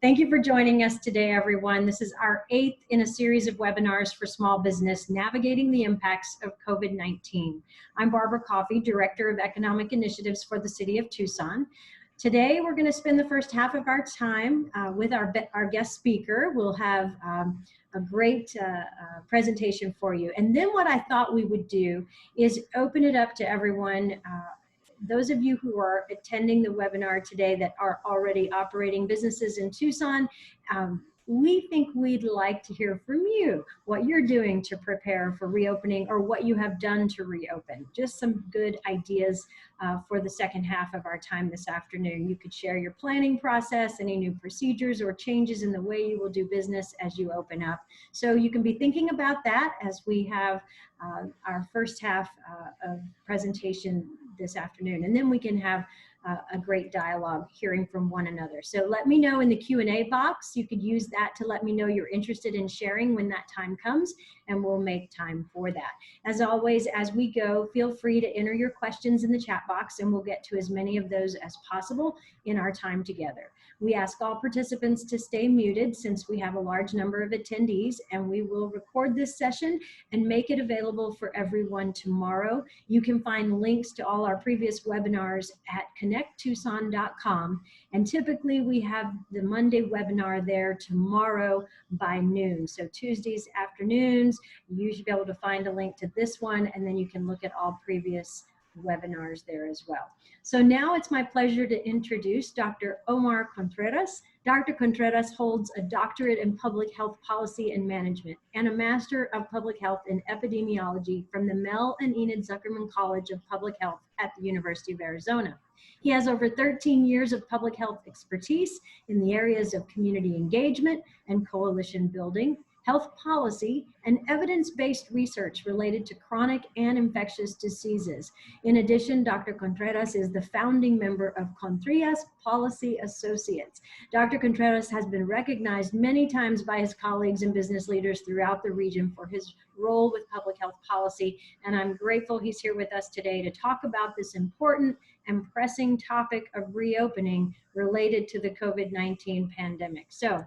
Thank you for joining us today, everyone. This is our 8th in a series of webinars for small business, navigating the impacts of COVID-19. I'm Barbara Coffey, Director of Economic Initiatives for the City of Tucson. Today, we're going to spend the first half of our time with our guest speaker. We'll have a great presentation for you. And then what I thought we would do is open it up to everyone. Those of you who are attending the webinar today that are already operating businesses in Tucson, we think we'd like to hear from you, what you're doing to prepare for reopening or what you have done to reopen. Just some good ideas for the second half of our time this afternoon. You could share your planning process, any new procedures or changes in the way you will do business as you open up. So you can be thinking about that as we have our first half of presentation this afternoon, and then we can have a great dialogue hearing from one another. So let me know in the Q&A box. You could use that to let me know you're interested in sharing when that time comes, and we'll make time for that. As always, as we go, feel free to enter your questions in the chat box, and we'll get to as many of those as possible in our time together. We ask all participants to stay muted since we have a large number of attendees, and we will record this session and make it available for everyone tomorrow. You can find links to all our previous webinars at connecttucson.com, and typically we have the Monday webinar there tomorrow by noon. So Tuesdays afternoons, you should be able to find a link to this one, and then you can look at all previous webinars there as well. So now it's my pleasure to introduce Dr. Omar Contreras. Dr. Contreras holds a doctorate in public health policy and management and a master of public health in epidemiology from the Mel and Enid Zuckerman College of Public Health at the University of Arizona. He has over 13 years of public health expertise in the areas of community engagement and coalition building, health policy, and evidence-based research related to chronic and infectious diseases. In addition, Dr. Contreras is the founding member of Contreras Policy Associates. Dr. Contreras has been recognized many times by his colleagues and business leaders throughout the region for his role with public health policy, and I'm grateful he's here with us today to talk about this important and pressing topic of reopening related to the COVID-19 pandemic. So,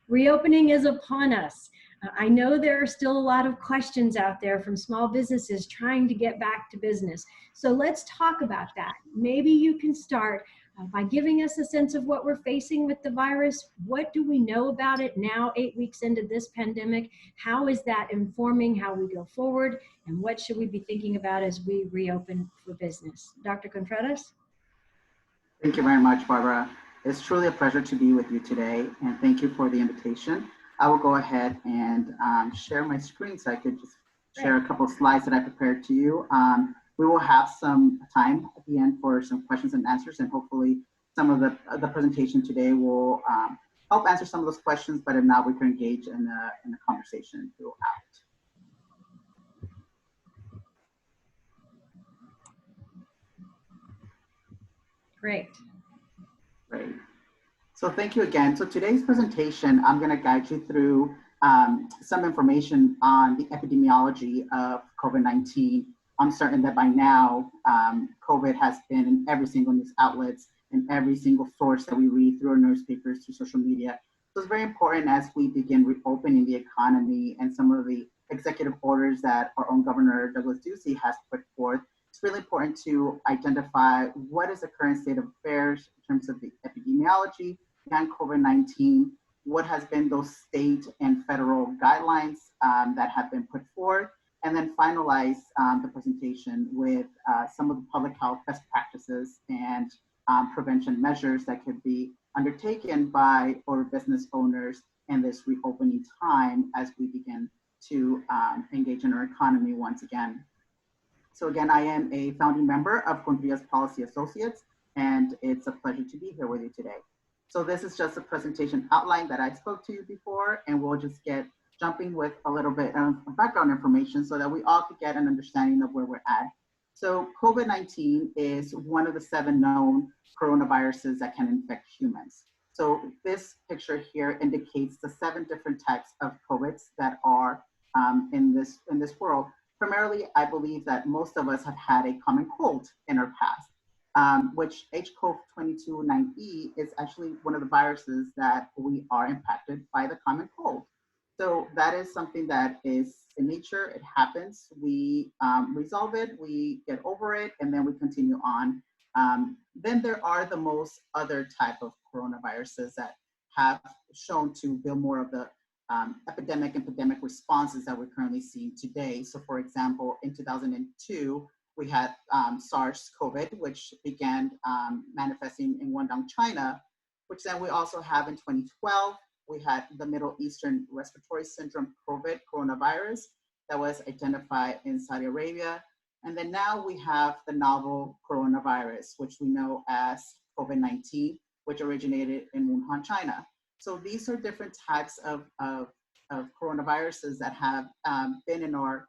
reopening is upon us. I know there are still a lot of questions out there from small businesses trying to get back to business. So let's talk about that. Maybe you can start by giving us a sense of what we're facing with the virus. What do we know about it now, 8 weeks into this pandemic? How is that informing how we go forward? And what should we be thinking about as we reopen for business? Dr. Contreras? Thank you very much, Barbara. It's truly a pleasure to be with you today, and thank you for the invitation. I will go ahead and share my screen so I could just share a couple of slides that I prepared to you. We will have some time at the end for some questions and answers, and hopefully some of the presentation today will help answer some of those questions, but if not, we can engage in a conversation throughout. Great. Great. So thank you again. So today's presentation, I'm going to guide you through some information on the epidemiology of COVID-19. I'm certain that by now, COVID has been in every single news outlets and every single source that we read through our newspapers, through social media. So it's very important as we begin reopening the economy and some of the executive orders that our own Governor Douglas Ducey has put forth. It's really important to identify what is the current state of affairs in terms of the epidemiology and COVID-19, what has been those state and federal guidelines that have been put forth, and then finalize the presentation with some of the public health best practices and prevention measures that could be undertaken by our business owners in this reopening time as we begin to engage in our economy once again. So again, I am a founding member of Contreras Policy Associates, and it's a pleasure to be here with you today. So this is just a presentation outline that I spoke to you before, and we'll just get jumping with a little bit of background information so that we all could get an understanding of where we're at. So COVID-19 is one of the 7 known coronaviruses that can infect humans. So this picture here indicates the 7 different types of COVIDs that are in this world. Primarily, I believe that most of us have had a common cold in our past. which HCOV-22-9E is actually one of the viruses that we are impacted by the common cold. So that is something that is in nature, it happens. We resolve it, we get over it, and then we continue on. Then there are the most other type of coronaviruses that have shown to build more of the epidemic and pandemic responses that we're currently seeing today. So for example, in 2002, we had Sarge, Covet, which began manifesting in Guangdong, China, which then we also have in 2012, we had the Middle Eastern Respiratory Syndrome COVID coronavirus that was identified in Saudi Arabia. And then now we have the novel coronavirus, which we know as COVID-19, which originated in Wuhan, China. So these are different types of coronaviruses that have been in our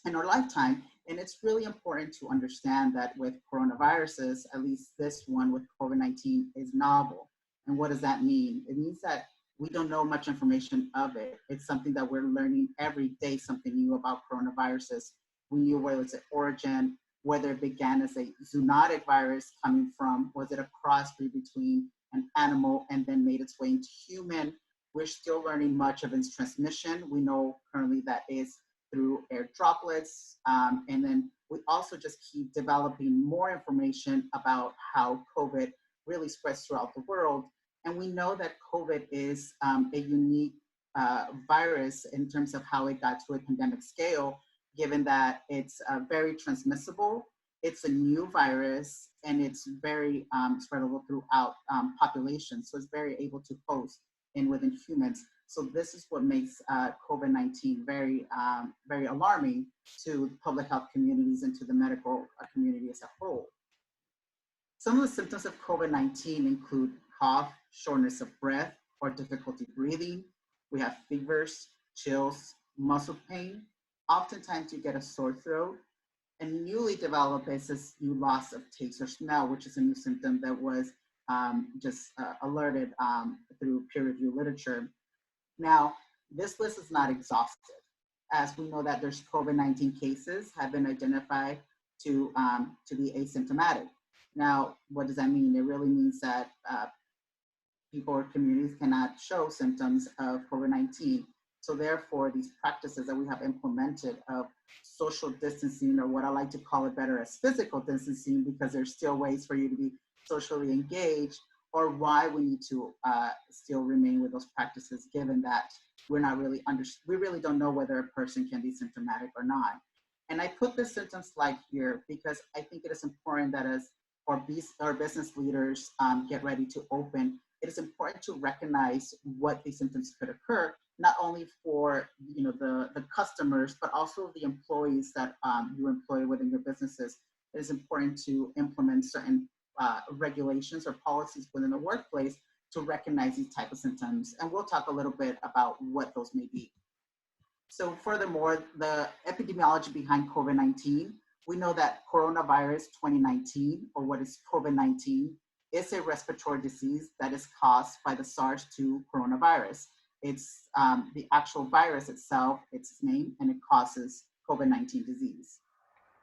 lifetime. And it's really important to understand that with coronaviruses, at least this one with COVID-19 is novel. And what does that mean? It means that we don't know much information of it. It's something that we're learning every day, something new about coronaviruses. We knew whether it's an origin, whether it began as a zoonotic virus coming from, was it a crossbreed between an animal and then made its way into human? We're still learning much of its transmission. We know currently that is through air droplets. And then we also just keep developing more information about how COVID really spreads throughout the world. And we know that COVID is a unique virus in terms of how it got to a pandemic scale, given that it's very transmissible, it's a new virus, and it's very spreadable throughout populations. So it's very able to host in within humans. So this is what makes COVID-19 very, very alarming to public health communities and to the medical community as a whole. Some of the symptoms of COVID-19 include cough, shortness of breath, or difficulty breathing. We have fevers, chills, muscle pain. Oftentimes you get a sore throat. And newly developed is this new loss of taste or smell, which is a new symptom that was just alerted through peer-reviewed literature. Now, this list is not exhaustive, as we know that there's COVID-19 cases have been identified to be asymptomatic. Now, what does that mean? It really means that people or communities cannot show symptoms of COVID-19. So therefore, these practices that we have implemented of social distancing, or what I like to call it better as physical distancing, because there's still ways for you to be socially engaged, or why we need to still remain with those practices, given that we're not really we really don't know whether a person can be symptomatic or not. And I put the symptoms slide here because I think it is important that as our business leaders get ready to open, it is important to recognize what these symptoms could occur, not only for the customers, but also the employees that you employ within your businesses. It is important to implement certain regulations or policies within the workplace to recognize these type of symptoms. And we'll talk a little bit about what those may be. So furthermore, the epidemiology behind COVID-19, we know that coronavirus 2019, or what is COVID-19, is a respiratory disease that is caused by the SARS-2 coronavirus. It's the actual virus itself, it's its name, and it causes COVID-19 disease.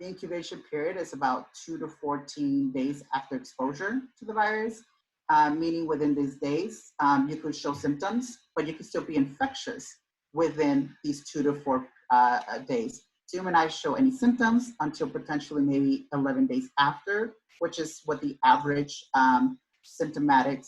The incubation period is about 2 to 14 days after exposure to the virus, meaning within these days, you could show symptoms, but you could still be infectious within these 2 to 4 days. So you may not show any symptoms until potentially maybe 11 days after, which is what the average symptomatic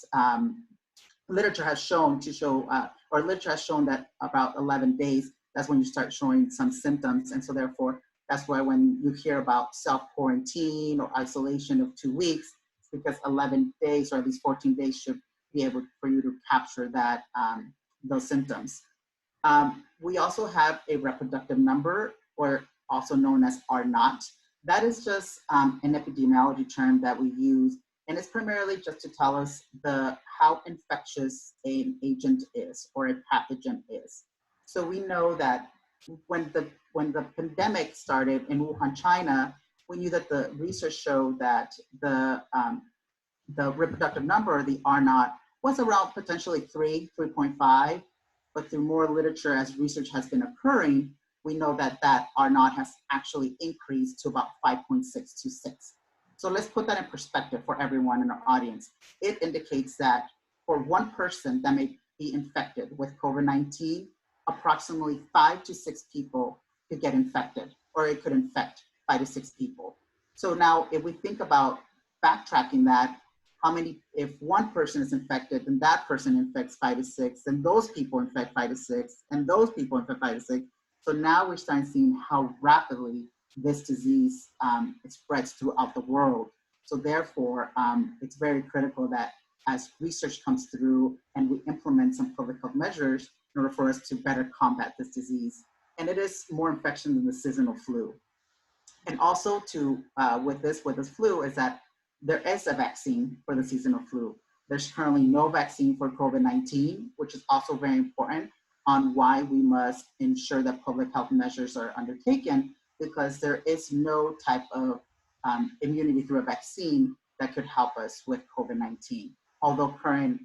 literature has shown to show, or literature has shown that about 11 days, that's when you start showing some symptoms. And so therefore, that's why when you hear about self-quarantine or isolation of 2 weeks, it's because 11 days or at least 14 days should be able for you to capture that, those symptoms. We also have a reproductive number, or also known as R0. That is just an epidemiology term that we use, and it's primarily just to tell us how infectious an agent is or a pathogen is. So we know that when the pandemic started in Wuhan, China, we knew that the research showed that the reproductive number, the R0, was around potentially 3.5, but through more literature as research has been occurring, we know that that R0 has actually increased to about 5.6 to 6. So let's put that in perspective for everyone in our audience. It indicates that for one person that may be infected with COVID-19, approximately 5 to 6 people could get infected, or it could infect 5 to 6 people. So now if we think about backtracking that, how many, if one person is infected, then that person infects 5 to 6, and those people infect 5 to 6, and those people infect 5 to 6. So now we're starting seeing how rapidly this disease it spreads throughout the world. So therefore, it's very critical that as research comes through and we implement some public health measures in order for us to better combat this disease. And it is more infection than the seasonal flu. And also to, with this flu is that there is a vaccine for the seasonal flu. There's currently no vaccine for COVID-19, which is also very important on why we must ensure that public health measures are undertaken, because there is no type of immunity through a vaccine that could help us with COVID-19. Although current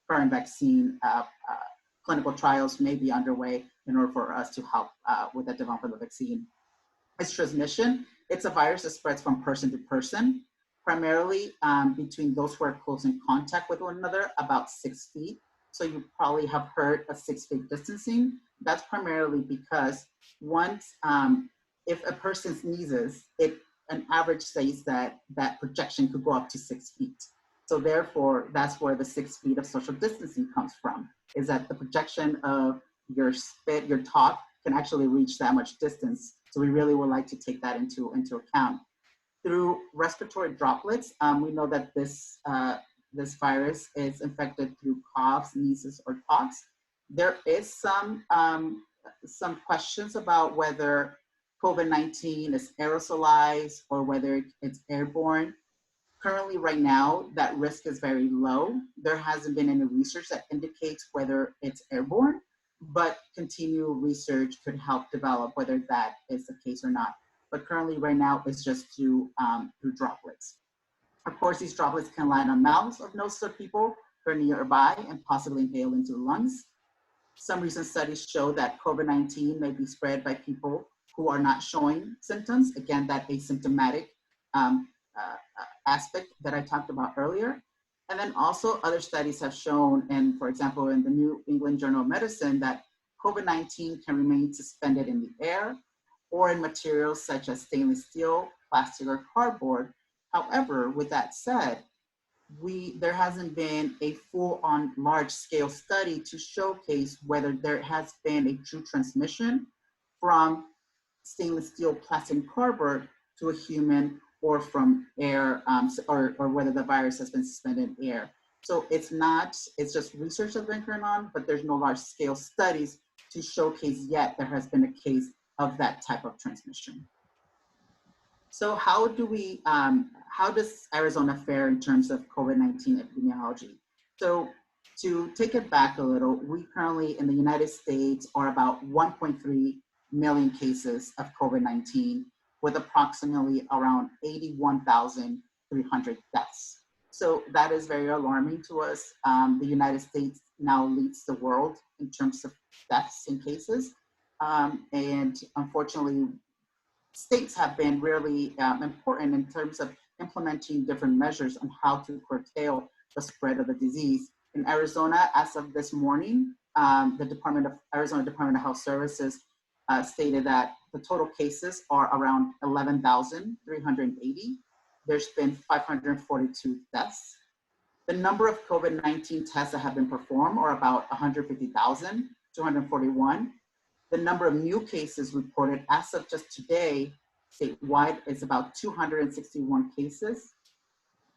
vaccine clinical trials may be underway in order for us to help with the development of the vaccine. Its transmission, it's a virus that spreads from person to person, primarily between those who are close in contact with one another, about 6 feet. So you probably have heard of 6 feet distancing. That's primarily because once, if a person sneezes, an average says that that projection could go up to 6 feet. So therefore, that's where the 6 feet of social distancing comes from, is that the projection of your spit, your talk, can actually reach that much distance. So we really would like to take that into account. Through respiratory droplets, we know that this virus is infected through coughs, sneezes, or talks. There is some questions about whether COVID-19 is aerosolized or whether it's airborne. Currently, right now, that risk is very low. There hasn't been any research that indicates whether it's airborne, but continued research could help develop whether that is the case or not. But currently, right now, it's just through droplets. Of course, these droplets can land on mouths of noses of people who are nearby and possibly inhale into the lungs. Some recent studies show that COVID-19 may be spread by people who are not showing symptoms. Again, that asymptomatic aspect that I talked about earlier. And then also other studies have shown, and for example, in the New England Journal of Medicine, that COVID-19 can remain suspended in the air or in materials such as stainless steel, plastic, or cardboard. However, with that said, there hasn't been a full-on large-scale study to showcase whether there has been a true transmission from stainless steel, plastic, and cardboard to a human, or from air, or whether the virus has been suspended in air. So it's just research that's been going on, but there's no large-scale studies to showcase yet there has been a case of that type of transmission. So how does Arizona fare in terms of COVID-19 epidemiology? So to take it back a little, we currently in the United States are about 1.3 million cases of COVID-19 with approximately around 81,300 deaths. So that is very alarming to us. The United States now leads the world in terms of deaths and cases. And unfortunately, states have been really important in terms of implementing different measures on how to curtail the spread of the disease. In Arizona, as of this morning, the Arizona Department of Health Services stated that the total cases are around 11,380. There's been 542 deaths. The number of COVID-19 tests that have been performed are about 150,241. The number of new cases reported as of just today statewide is about 261 cases.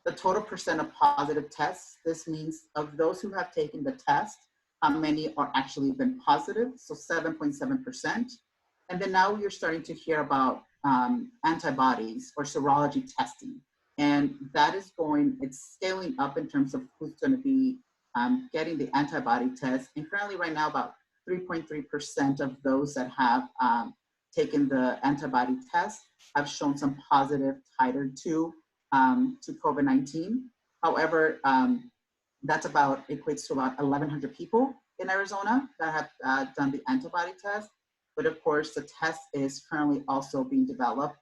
The total percent of positive tests, this means of those who have taken the test, how many are actually been positive, so 7.7%. And then now you're starting to hear about antibodies or serology testing. And that is it's scaling up in terms of who's going to be getting the antibody test. And currently right now, about 3.3% of those that have taken the antibody test have shown some positive titer to COVID-19. However, that's equates to about 1,100 people in Arizona that have done the antibody test. But of course, the test is currently also being developed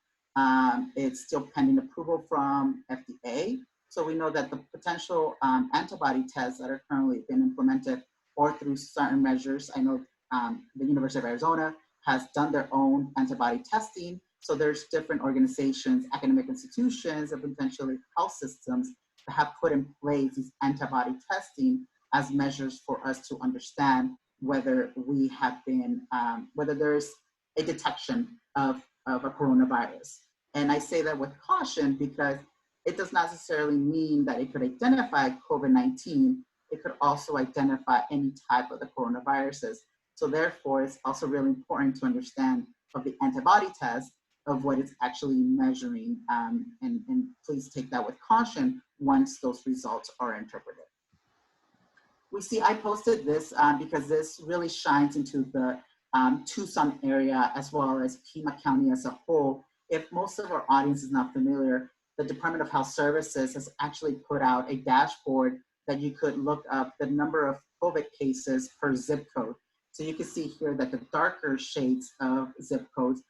It's still pending approval from FDA. So we know that the potential antibody tests that are currently been implemented or through certain measures, I know the University of Arizona has done their own antibody testing. So there's different organizations, academic institutions, and potentially health systems that have put in place these antibody testing as measures for us to understand whether we have been, whether there's a detection of a coronavirus. And I say that with caution because it does not necessarily mean that it could identify COVID-19. It could also identify any type of the coronaviruses. So therefore, it's also really important to understand of the antibody test of what it's actually measuring. And please take that with caution once those results are interpreted. We see I posted this because this really shines into the Tucson area as well as Pima County as a whole. If most of our audience is not familiar, the Department of Health Services has actually put out a dashboard that you could look up the number of COVID cases per zip code. So you can see here that the darker shades of zip codes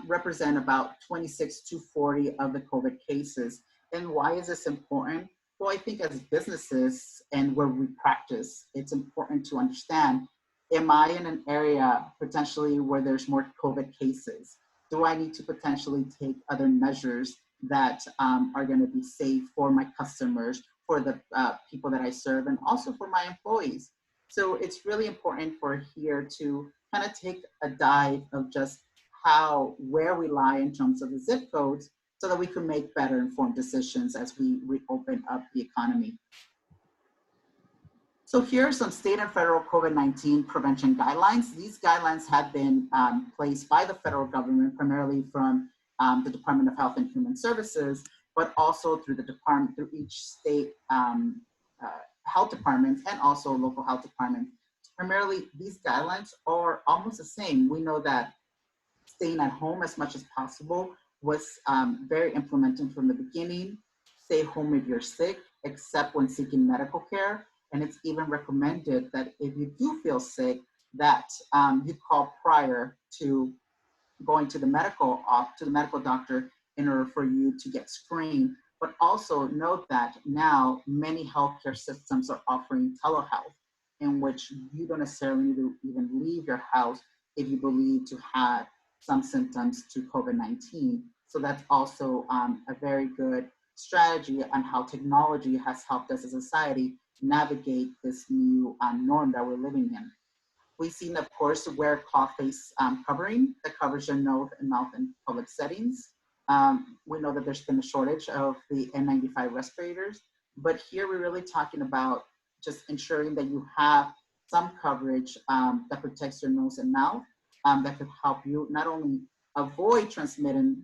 represent about 26 to 40 of the COVID cases. And why is this important? Well, I think as businesses and where we practice, it's important to understand, am I in an area potentially where there's more COVID cases? Do I need to potentially take other measures that are going to be safe for my customers, for the people that I serve, and also for my employees? So it's really important for here to kind of take a dive of just where we lie in terms of the zip codes so that we can make better informed decisions as we reopen up the economy. So here are some state and federal COVID-19 prevention guidelines. These guidelines have been placed by the federal government, primarily from the Department of Health and Human Services, but also through the department, through each state health departments and also local health departments. Primarily, these guidelines are almost the same. We know that staying at home as much as possible was very implemented from the beginning. Stay home if you're sick, except when seeking medical care. And it's even recommended that if you do feel sick, that you call prior to going to the medical doctor in order for you to get screened. But also note that now many healthcare systems are offering telehealth, in which you don't necessarily need to even leave your house if you believe to have some symptoms to COVID-19. So that's also a very good strategy on how technology has helped us as a society navigate this new norm that we're living in. We've seen, of course, to wear cloth face covering that covers your nose and mouth in public settings. We know that there's been a shortage of the N95 respirators, but here we're really talking about just ensuring that you have some coverage that protects your nose and mouth, that could help you not only avoid transmitting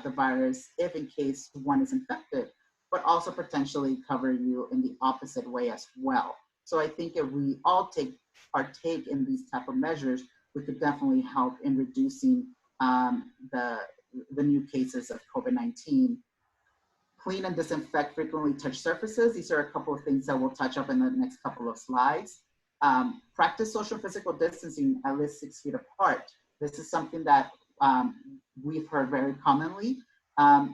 the virus if in case one is infected, but also potentially cover you in the opposite way as well. So I think if we all partake in these type of measures, we could definitely help in reducing the new cases of COVID-19. Clean and disinfect frequently touched surfaces. These are a couple of things that we'll touch up in the next couple of slides. Practice social physical distancing at least 6 feet apart. This is something that we've heard very commonly.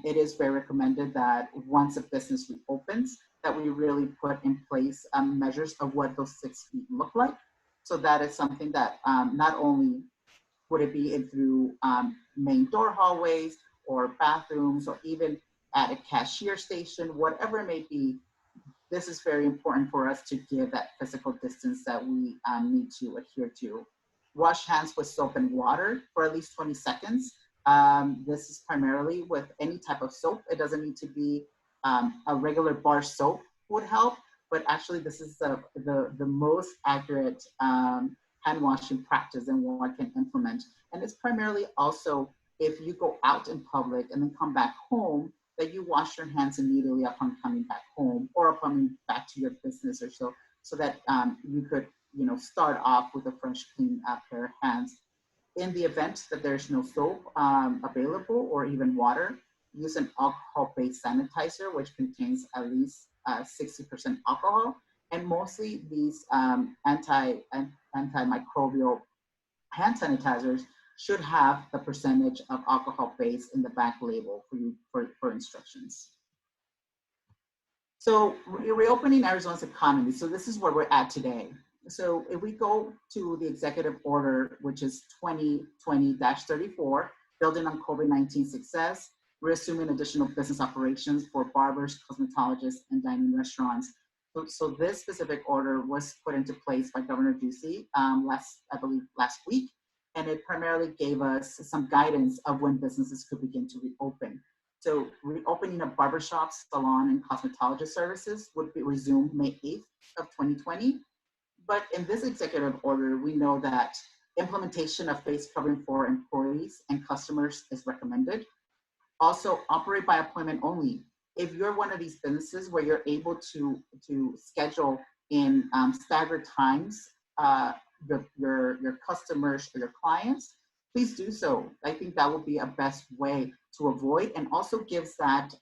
It is very recommended that once a business reopens, that we really put in place measures of what those 6 feet look like. So that is something that not only would it be through main door hallways or bathrooms or even at a cashier station, whatever it may be, this is very important for us to give that physical distance that we need to adhere to. Wash hands with soap and water for at least 20 seconds. This is primarily with any type of soap. It doesn't need to be a regular bar soap would help, but actually this is the most accurate hand washing practice and one can implement. And it's primarily also if you go out in public and then come back home, that you wash your hands immediately upon coming back home or upon coming back to your business or so that you could start off with a fresh, clean pair of hands. In the event that there's no soap available or even water, use an alcohol-based sanitizer, which contains at least 60% alcohol. And mostly these antimicrobial hand sanitizers should have the percentage of alcohol base in the back label for you for instructions. So reopening Arizona's economy. So this is where we're at today. So if we go to the executive order, which is 2020-34, building on COVID-19 success, we're assuming additional business operations for barbers, cosmetologists, and dining restaurants. So this specific order was put into place by Governor Ducey I believe last week, and it primarily gave us some guidance of when businesses could begin to reopen. So reopening of barbershops, salon, and cosmetologist services would be resumed May 8th of 2020. But in this executive order, we know that implementation of face covering for employees and customers is recommended. Also, operate by appointment only. If you're one of these businesses where you're able to schedule in staggered times your customers or your clients, please do so. I think that would be a best way to avoid, and also gives that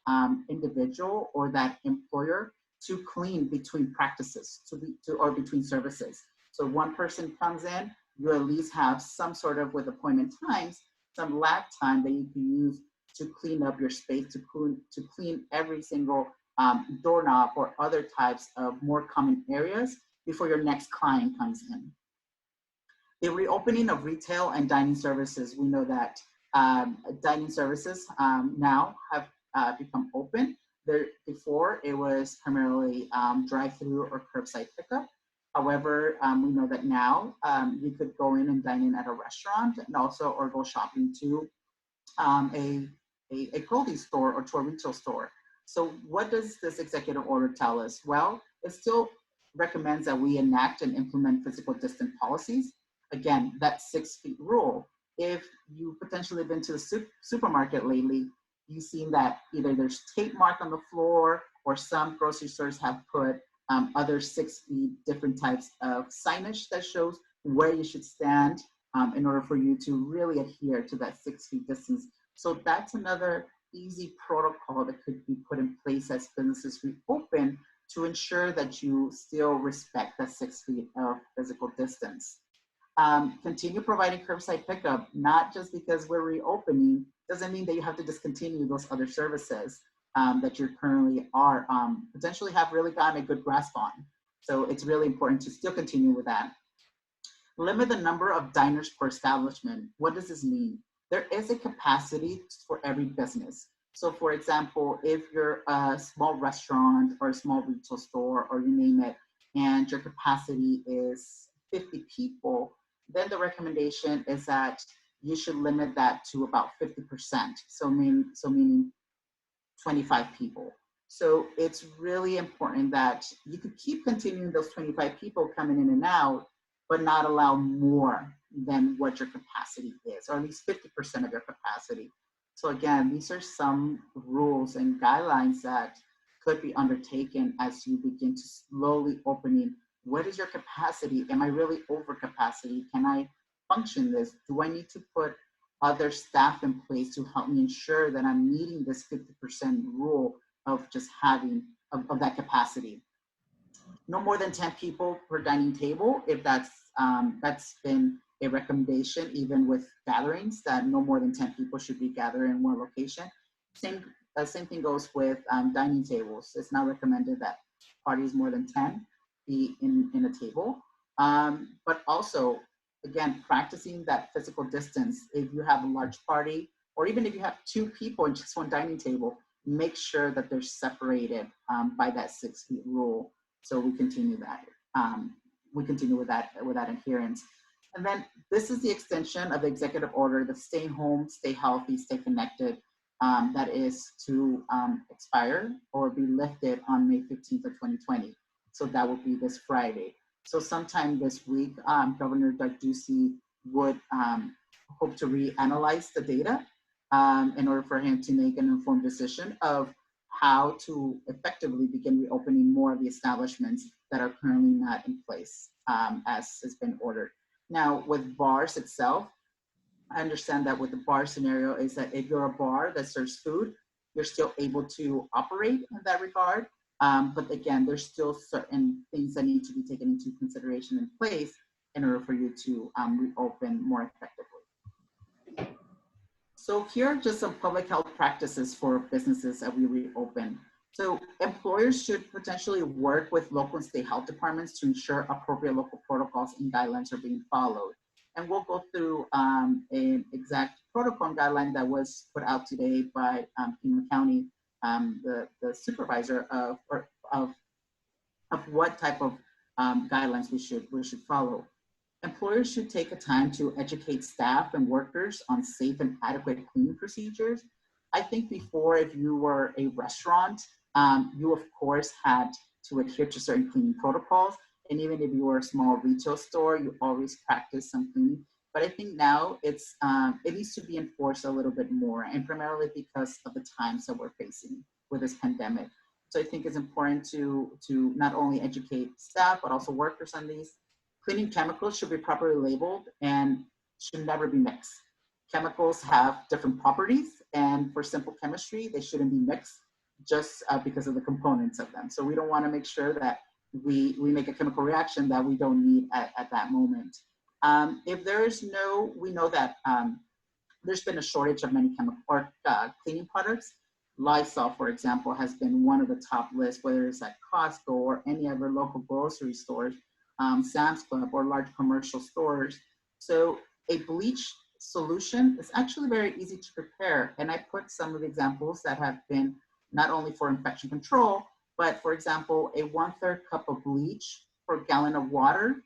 individual or that employer to clean between practices or between services. So one person comes in, you at least have some sort of, with appointment times, some lag time that you can use to clean up your space, to clean every single doorknob or other types of more common areas before your next client comes in. The reopening of retail and dining services, we know that dining services now have become open. Before, it was primarily drive-through or curbside pickup. However, we know that now you could go in and dine in at a restaurant, and also or go shopping to a clothing store or to a retail store. So what does this executive order tell us? Well, it still recommends that we enact and implement physical distance policies. Again, that 6 feet rule. If you potentially been to the supermarket lately, you've seen that either there's tape marked on the floor, or some grocery stores have put other 6 feet, different types of signage that shows where you should stand in order for you to really adhere to that 6 feet distance. So that's another easy protocol that could be put in place as businesses reopen to ensure that you still respect that 6 feet of physical distance. Continue providing curbside pickup, not just because we're reopening, doesn't mean that you have to discontinue those other services that you currently are potentially have really gotten a good grasp on. So it's really important to still continue with that. Limit the number of diners per establishment. What does this mean? There is a capacity for every business. So for example, if you're a small restaurant or a small retail store, or you name it, and your capacity is 50 people, then the recommendation is that you should limit that to about 50%. So meaning 25 people. So it's really important that you could keep continuing those 25 people coming in and out, but not allow more than what your capacity is, or at least 50% of your capacity. So again, these are some rules and guidelines that could be undertaken as you begin to slowly opening. What is your capacity? Am I really over capacity? Can I function this? Do I need to put other staff in place to help me ensure that I'm meeting this 50% rule of just having of that capacity? No more than 10 people per dining table, if that's been a recommendation, even with gatherings, that no more than 10 people should be gathered in one location. Same thing goes with dining tables. It's not recommended that parties more than 10 be in a table. But also, again, practicing that physical distance. If you have a large party, or even if you have 2 people in just one dining table, make sure that they're separated by that 6 feet rule. So we continue that. We continue with that adherence. And then this is the extension of the executive order, the stay home, stay healthy, stay connected, that is to expire or be lifted on May 15th of 2020. So that would be this Friday. So sometime this week, Governor Doug Ducey would hope to reanalyze the data in order for him to make an informed decision of how to effectively begin reopening more of the establishments that are currently not in place as has been ordered. Now, with bars itself, I understand that with the bar scenario is that if you're a bar that serves food, you're still able to operate in that regard. But again, there's still certain things that need to be taken into consideration in place in order for you to reopen more effectively. So here are just some public health practices for businesses that we reopen. So employers should potentially work with local and state health departments to ensure appropriate local protocols and guidelines are being followed. And we'll go through an exact protocol and guideline that was put out today by Pima County, the supervisor of what type of guidelines we should follow. Employers should take a time to educate staff and workers on safe and adequate cleaning procedures. I think before, if you were a restaurant, you of course had to adhere to certain cleaning protocols. And even if you were a small retail store, you always practice some cleaning. But I think now it needs to be enforced a little bit more, and primarily because of the times that we're facing with this pandemic. So I think it's important to not only educate staff, but also workers on these. Cleaning chemicals should be properly labeled and should never be mixed. Chemicals have different properties, and for simple chemistry, they shouldn't be mixed just because of the components of them. So we don't want to make sure that we make a chemical reaction that we don't need at that moment. If there is we know that there's been a shortage of many chemical or cleaning products. Lysol, for example, has been one of the top lists, whether it's at Costco or any other local grocery stores, Sam's Club, or large commercial stores. So a bleach solution is actually very easy to prepare. And I put some of the examples that have been not only for infection control, but for example, a 1/3 cup of bleach per gallon of water,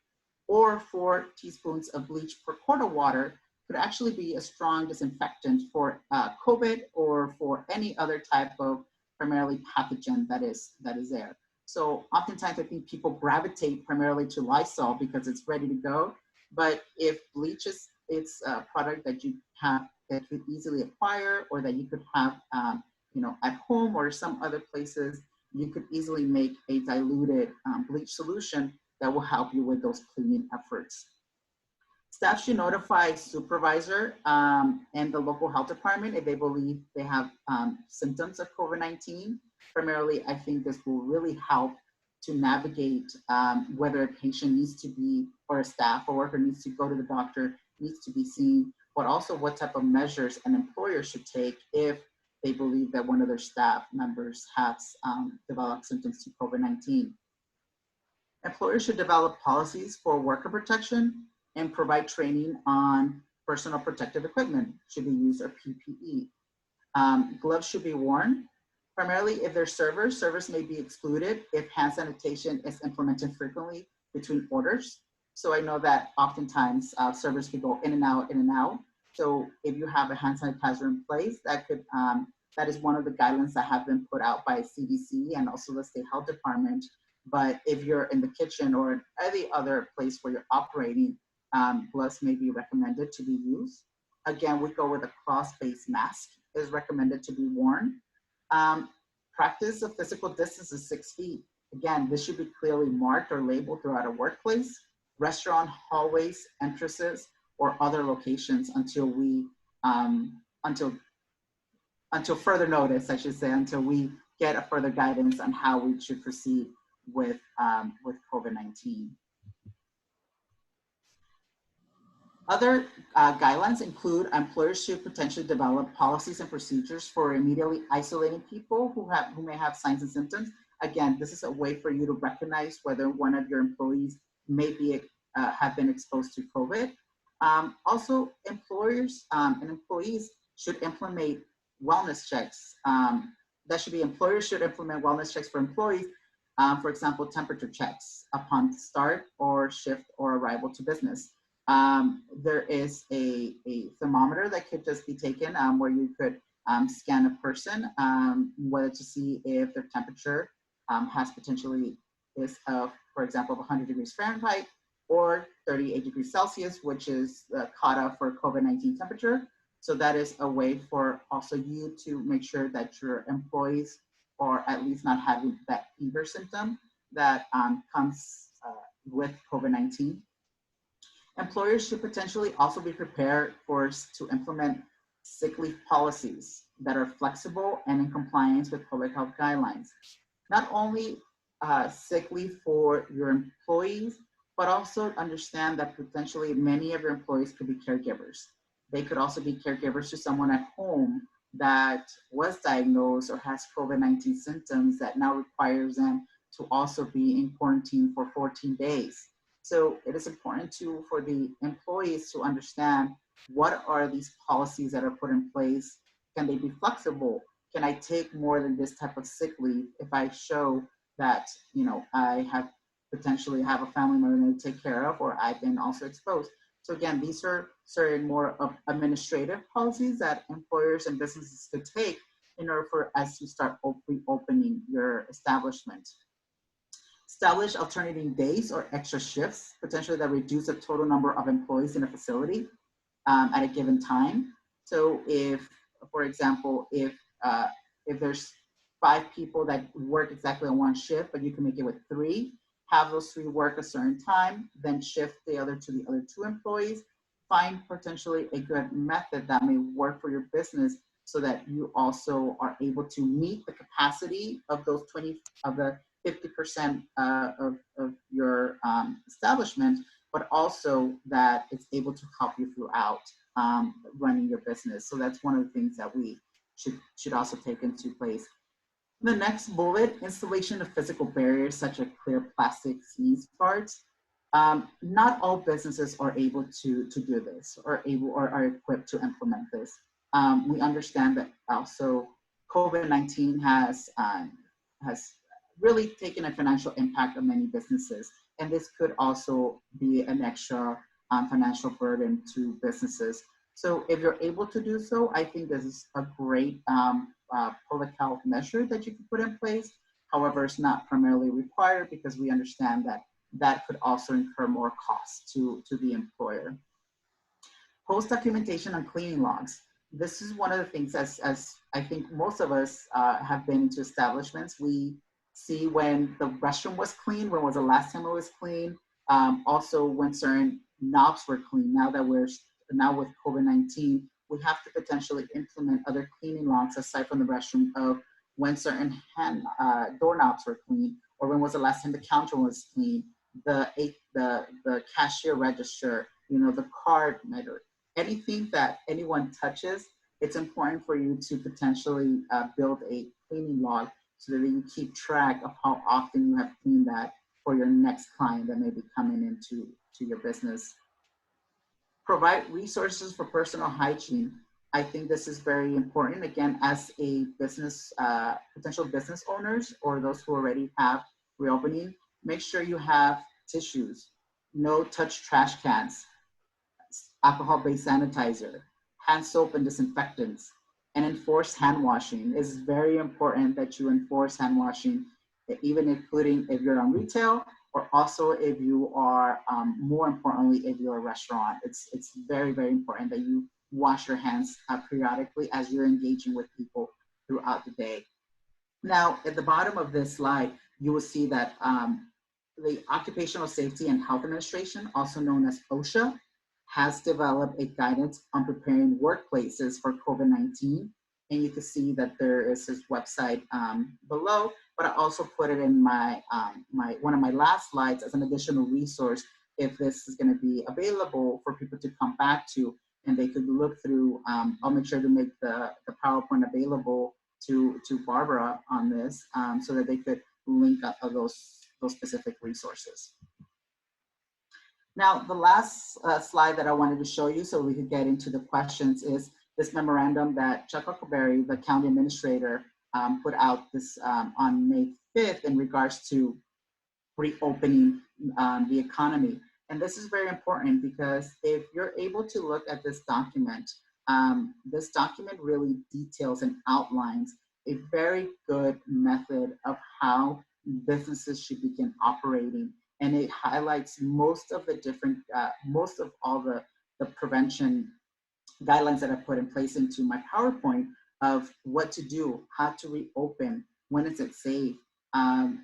or 4 teaspoons of bleach per quart of water could actually be a strong disinfectant for Covet or for any other type of primarily pathogen that is there. So oftentimes I think people gravitate primarily to Lysol because it's ready to go. But if bleach it's a product that you have that you could easily acquire, or that you could have at home or some other places, you could easily make a diluted bleach solution that will help you with those cleaning efforts. Staff should notify supervisor and the local health department if they believe they have symptoms of COVID-19. Primarily, I think this will really help to navigate whether a patient needs to be, or a staff or worker needs to go to the doctor, needs to be seen, but also what type of measures an employer should take if they believe that one of their staff members has developed symptoms to COVID-19. Employers should develop policies for worker protection and provide training on personal protective equipment should be used, or PPE. Gloves should be worn. Primarily, if they're servers, servers may be excluded if hand sanitation is implemented frequently between orders. So I know that oftentimes servers can go in and out, in and out. So if you have a hand sanitizer in place, that is one of the guidelines that have been put out by CDC and also the state health department. But if you're in the kitchen or any other place where you're operating, gloves may be recommended to be used. Again, we go with a cloth-based mask is recommended to be worn. Practice of physical distance is 6 feet. Again, this should be clearly marked or labeled throughout a workplace, restaurant, hallways, entrances, or other locations until further notice, I should say, until we get a further guidance on how we should proceed with COVID-19. Other guidelines include employers should potentially develop policies and procedures for immediately isolating people who may have signs and symptoms. Again, this is a way for you to recognize whether one of your employees may be have been exposed to COVID. Also, employers and employees should implement wellness checks. Employers should implement wellness checks for employees. For example, temperature checks upon start or shift or arrival to business. There is a thermometer that could just be taken where you could scan a person, whether to see if their temperature has potentially is of, for example, 100 degrees Fahrenheit or 38 degrees Celsius, which is the cutoff for COVID-19 temperature. So that is a way for also you to make sure that your employees are at least not having that fever symptom that comes with COVID-19. Employers should potentially also be prepared to implement sick leave policies that are flexible and in compliance with public health guidelines. Not only sick leave for your employees, but also understand that potentially many of your employees could be caregivers. They could also be caregivers to someone at home that was diagnosed or has COVID-19 symptoms that now requires them to also be in quarantine for 14 days. So it is important for the employees to understand what are these policies that are put in place. Can they be flexible? Can I take more than this type of sick leave if I show that, I have potentially have a family member to take care of, or I've been also exposed? So again, these are certain more of administrative policies that employers and businesses could take in order for us to start reopening your establishment. Establish alternating days or extra shifts, potentially that reduce the total number of employees in a facility at a given time. So if, for example, if there's 5 people that work exactly on one shift, but you can make it with 3, have those 3 work a certain time, then shift the other to the other 2 employees. Find potentially a good method that may work for your business so that you also are able to meet the capacity of those 50% of your establishment, but also that it's able to help you throughout running your business. So that's one of the things that we should also take into place. The next bullet, installation of physical barriers such as clear plastic sneeze guards. Not all businesses are able to do this or are equipped to implement this. We understand that also COVID-19 has really taken a financial impact on many businesses, and this could also be an extra financial burden to businesses. So if you're able to do so, I think this is a great public health measure that you can put in place. However, it's not primarily required because we understand that that could also incur more costs to the employer. Post documentation on cleaning logs. This is one of the things as I think most of us have been into establishments. We see when the restroom was clean, when was the last time it was clean, also when certain knobs were clean. Now with COVID-19, we have to potentially implement other cleaning logs aside from the restroom of when certain doorknobs were clean, or when was the last time the counter was clean, the cashier register, the card meter, anything that anyone touches. It's important for you to potentially build a cleaning log so that you keep track of how often you have cleaned that for your next client that may be coming into your business. Provide resources for personal hygiene. I think this is very important. Again, as a business, potential business owners or those who already have reopening, make sure you have tissues, no touch trash cans, alcohol-based sanitizer, hand soap and disinfectants, and enforce hand washing. It's very important that you enforce hand washing, even including if you're on retail, or also if you are, more importantly, if you're a restaurant. It's very, very important that you wash your hands periodically as you're engaging with people throughout the day. Now, at the bottom of this slide, you will see that the Occupational Safety and Health Administration, also known as OSHA, has developed a guidance on preparing workplaces for COVID-19. And you can see that there is his website below, but I also put it in my one of my last slides as an additional resource if this is going to be available for people to come back to, and they could look through. I'll make sure to make the PowerPoint available to Barbara on this so that they could link up those specific resources. Now, the last slide that I wanted to show you so we could get into the questions is this memorandum that Chuck Huckleberry, the county administrator, put out this on May 5th in regards to reopening the economy. And this is very important because if you're able to look at this document really details and outlines a very good method of how businesses should begin operating. And it highlights most of the different, most of all the prevention guidelines that I put in place into my PowerPoint of what to do, how to reopen, when is it safe,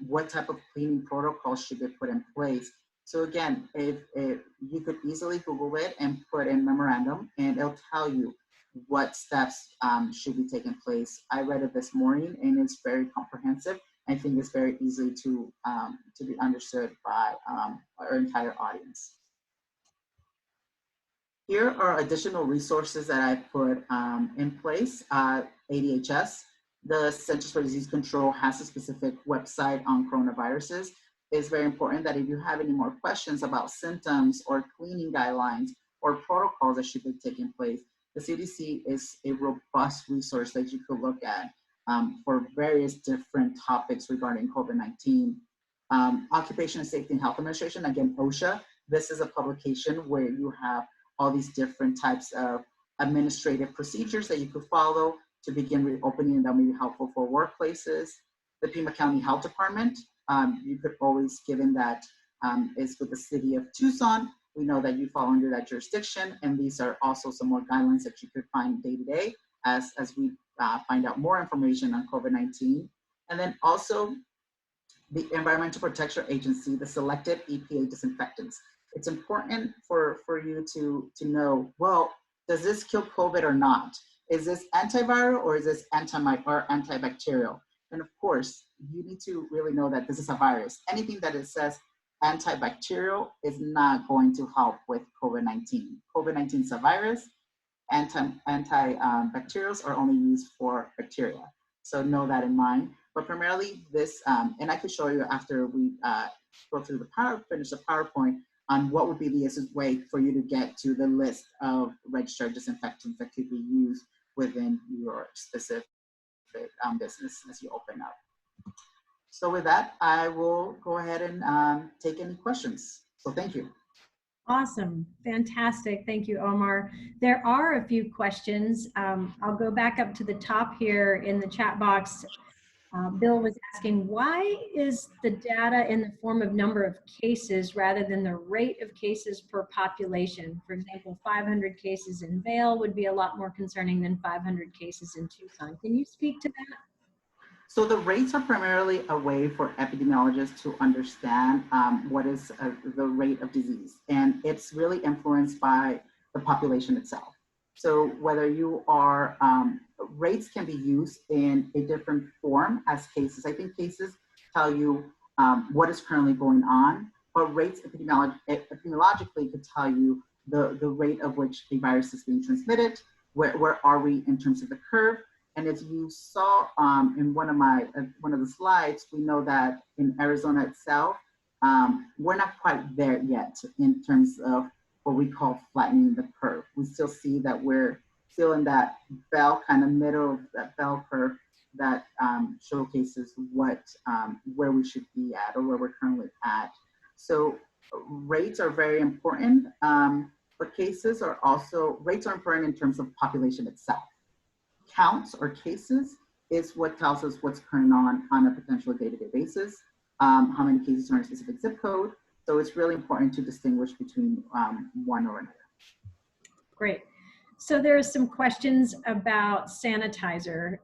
what type of cleaning protocols should be put in place. So again, if you could easily Google it and put in memorandum, and it'll tell you what steps should be taking place. I read it this morning, and it's very comprehensive. I think it's very easy to be understood by our entire audience. Here are additional resources that I put in place. ADHS, the Centers for Disease Control, has a specific website on coronaviruses. It's very important that if you have any more questions about symptoms or cleaning guidelines or protocols that should be taking place, the CDC is a robust resource that you could look at for various different topics regarding COVID-19. Occupational Safety and Health Administration, again, OSHA, this is a publication where you have all these different types of administrative procedures that you could follow to begin reopening that may be helpful for workplaces. The Pima County Health Department, you could always, given that is with the city of Tucson, we know that you fall under that jurisdiction, and these are also some more guidelines that you could find day to day as we find out more information on COVID-19. And then also the Environmental Protection Agency, the selected EPA disinfectants. It's important for you to know, well, does this kill COVID or not? Is this antiviral or is this antibacterial? And of course, you need to really know that this is a virus. Anything that it says antibacterial is not going to help with COVID-19. COVID-19 is a virus. Antibacterials are only used for bacteria. So know that in mind. But primarily this, and I could show you after we go through finish the PowerPoint on what would be the easiest way for you to get to the list of registered disinfectants that could be used within your specific business as you open up. So with that, I will go ahead and take any questions. So thank you. Awesome. Fantastic. Thank you, Omar. There are a few questions. I'll go back up to the top here in the chat box. Bill was asking, why is the data in the form of number of cases rather than the rate of cases per population? For example, 500 cases in Vail would be a lot more concerning than 500 cases in Tucson. Can you speak to that? So the rates are primarily a way for epidemiologists to understand what is the rate of disease. And it's really influenced by the population itself. So whether you are, rates can be used in a different form as cases. I think cases tell you what is currently going on, but rates epidemiologically could tell you the rate of which the virus is being transmitted, where are we in terms of the curve. And as you saw in one of the slides, we know that in Arizona itself, we're not quite there yet in terms of what we call flattening the curve. We still see that we're still in that bell, kind of middle of that bell curve that showcases what where we should be at or where we're currently at. So rates are very important, but cases are also, rates are important in terms of population itself. Counts or cases is what tells us what's going on a potential day-to-day basis, how many cases are in a specific zip code. So it's really important to distinguish between one or another. Great. So there are some questions about sanitizer.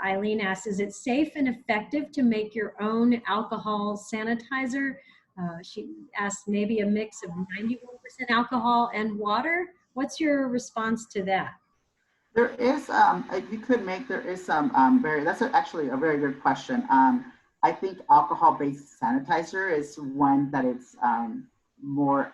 Eileen asks, is it safe and effective to make your own alcohol sanitizer? She asked maybe a mix of 91% alcohol and water. What's your response to that? There is, you could make, there is some that's actually a very good question. I think alcohol-based sanitizer is one that it's more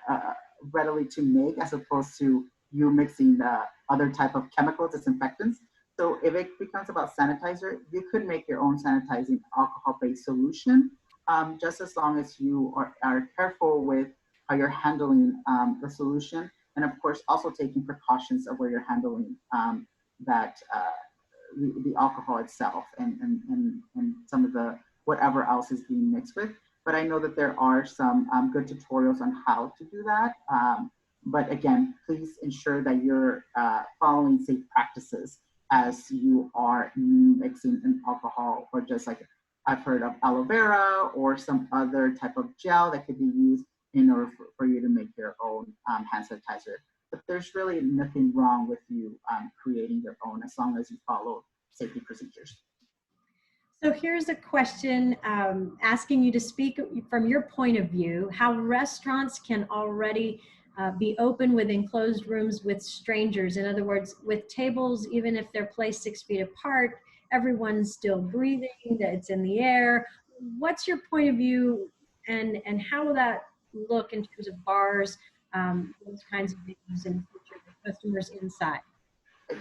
readily to make as opposed to you mixing the other type of chemicals, disinfectants. So if it becomes about sanitizer, you could make your own sanitizing alcohol-based solution, just as long as you are careful with how you're handling the solution. And of course, also taking precautions of where you're handling the alcohol itself and some of the whatever else is being mixed with. But I know that there are some good tutorials on how to do that. But again, please ensure that you're following safe practices as you are mixing an alcohol, or just like I've heard of aloe vera or some other type of gel that could be used in order for you to make your own hand sanitizer. But there's really nothing wrong with you creating your own as long as you follow safety procedures. So here's a question asking you to speak from your point of view, how restaurants can already be open with enclosed rooms with strangers. In other words, with tables, even if they're placed 6 feet apart, everyone's still breathing, that it's in the air. What's your point of view, and how will that look in terms of bars, those kinds of venues in the future with customers inside?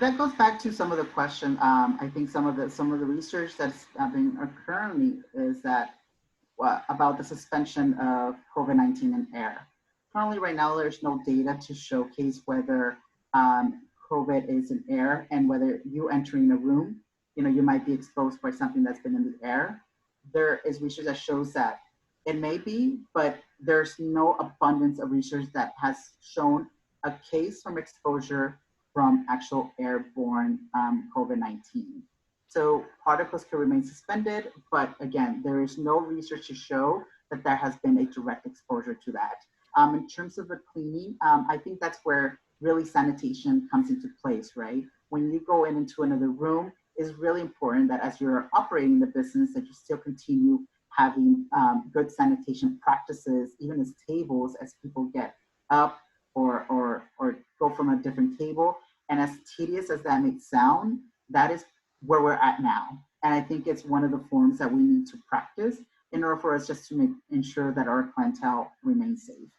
That goes back to some of the question. I think some of the research that's happening currently is that about the suspension of COVID-19 in air. Currently, right now, there's no data to showcase whether COVID is in air and whether you entering a room, you might be exposed by something that's been in the air. There is research that shows that it may be, but there's no abundance of research that has shown a case from exposure from actual airborne COVID-19. So particles can remain suspended, but again, there is no research to show that there has been a direct exposure to that. In terms of the cleaning, I think that's where really sanitation comes into place, right? When you go into another room, it's really important that as you're operating the business, that you still continue having good sanitation practices, even as tables, as people get up or go from a different table. And as tedious as that may sound, that is where we're at now. And I think it's one of the forms that we need to practice in order for us just to ensure that our clientele remains safe.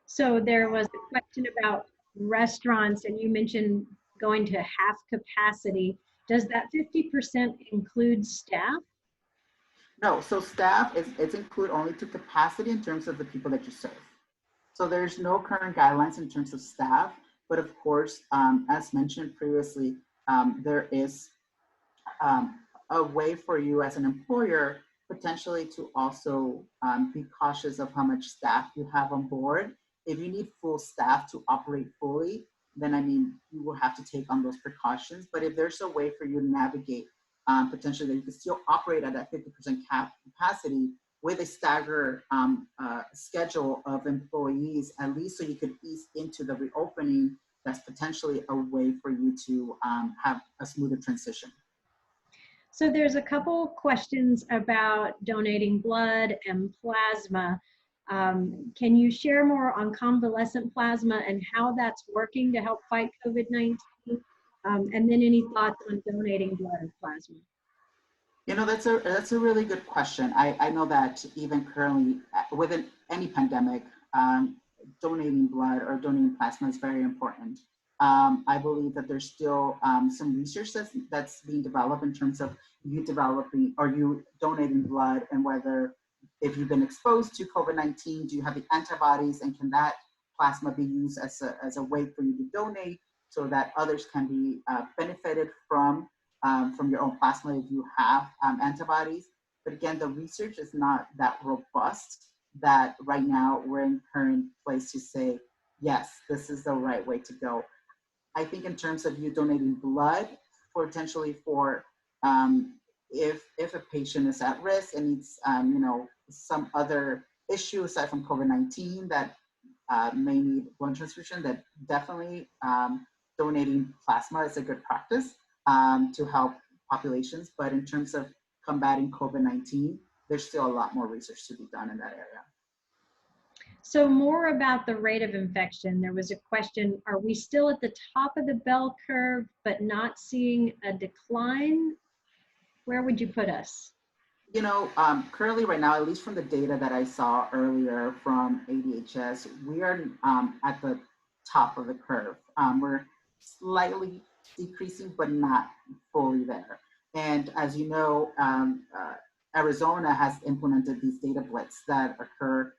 So there was a question about restaurants, and you mentioned going to half capacity. Does that 50% include staff? No, so staff it's include only to capacity in terms of the people that you serve. So there's no current guidelines in terms of staff, but of course, as mentioned previously, there is a way for you as an employer potentially to also be cautious of how much staff you have on board. If you need full staff to operate fully, then I mean, you will have to take on those precautions. But if there's a way for you to navigate potentially that you can still operate at that 50% capacity with a staggered schedule of employees, at least so you could ease into the reopening, that's potentially a way for you to have a smoother transition. So there's a couple questions about donating blood and plasma. Can you share more on convalescent plasma and how that's working to help fight COVID-19? And then any thoughts on donating blood and plasma? That's a really good question. I know that even currently within any pandemic, donating blood or donating plasma is very important. I believe that there's still some research that's being developed in terms of you developing or you donating blood and whether if you've been exposed to COVID-19, do you have the antibodies and can that plasma be used as a way for you to donate so that others can be benefited from your own plasma if you have antibodies. But again, the research is not that robust that right now we're in current place to say, yes, this is the right way to go. I think in terms of you donating blood, potentially for if a patient is at risk and needs some other issue aside from COVID-19 that may need blood transfusion, that definitely donating plasma is a good practice to help populations. But in terms of combating COVID-19, there's still a lot more research to be done in that area. So more about the rate of infection. There was a question, are we still at the top of the bell curve, but not seeing a decline? Where would you put us? Currently right now, at least from the data that I saw earlier from ADHS, we are at the top of the curve. We're slightly decreasing, but not fully there. And as you know, Arizona has implemented these data blitz that occur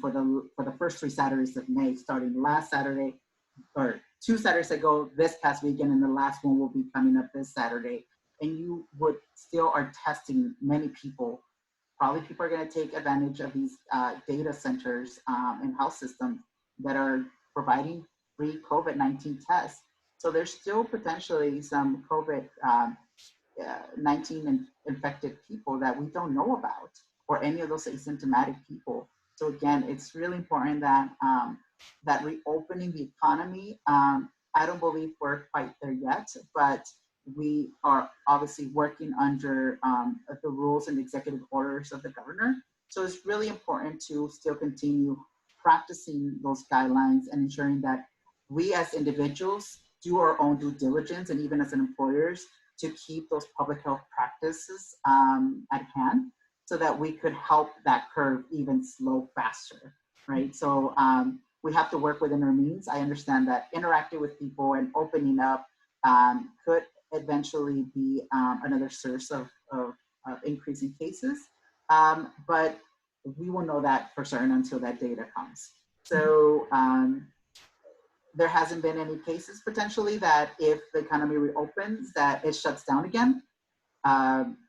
for the first 3 Saturdays of May, starting last Saturday, or 2 Saturdays ago, this past weekend, and the last one will be coming up this Saturday. And you would still are testing many people. Probably people are going to take advantage of these data centers and health systems that are providing free COVID-19 tests. So there's still potentially some COVID-19 infected people that we don't know about, or any of those asymptomatic people. So again, it's really important that that reopening the economy, I don't believe we're quite there yet, but we are obviously working under the rules and executive orders of the governor. So it's really important to still continue practicing those guidelines and ensuring that we as individuals do our own due diligence, and even as an employers, to keep those public health practices at hand so that we could help that curve even slow faster, right? So we have to work within our means. I understand that interacting with people and opening up could eventually be another source of increasing cases, but we will know that for certain until that data comes. So there hasn't been any cases potentially that if the economy reopens that it shuts down again.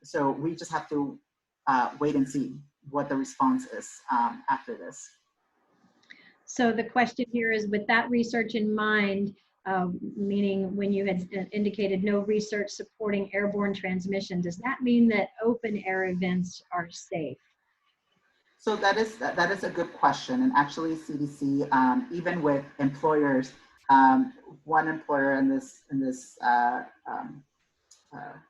So we just have to wait and see what the response is after this. So the question here is, with that research in mind, meaning when you had indicated no research supporting airborne transmission, does that mean that open air events are safe? So that is a good question. And actually CDC, even with employers, one employer in this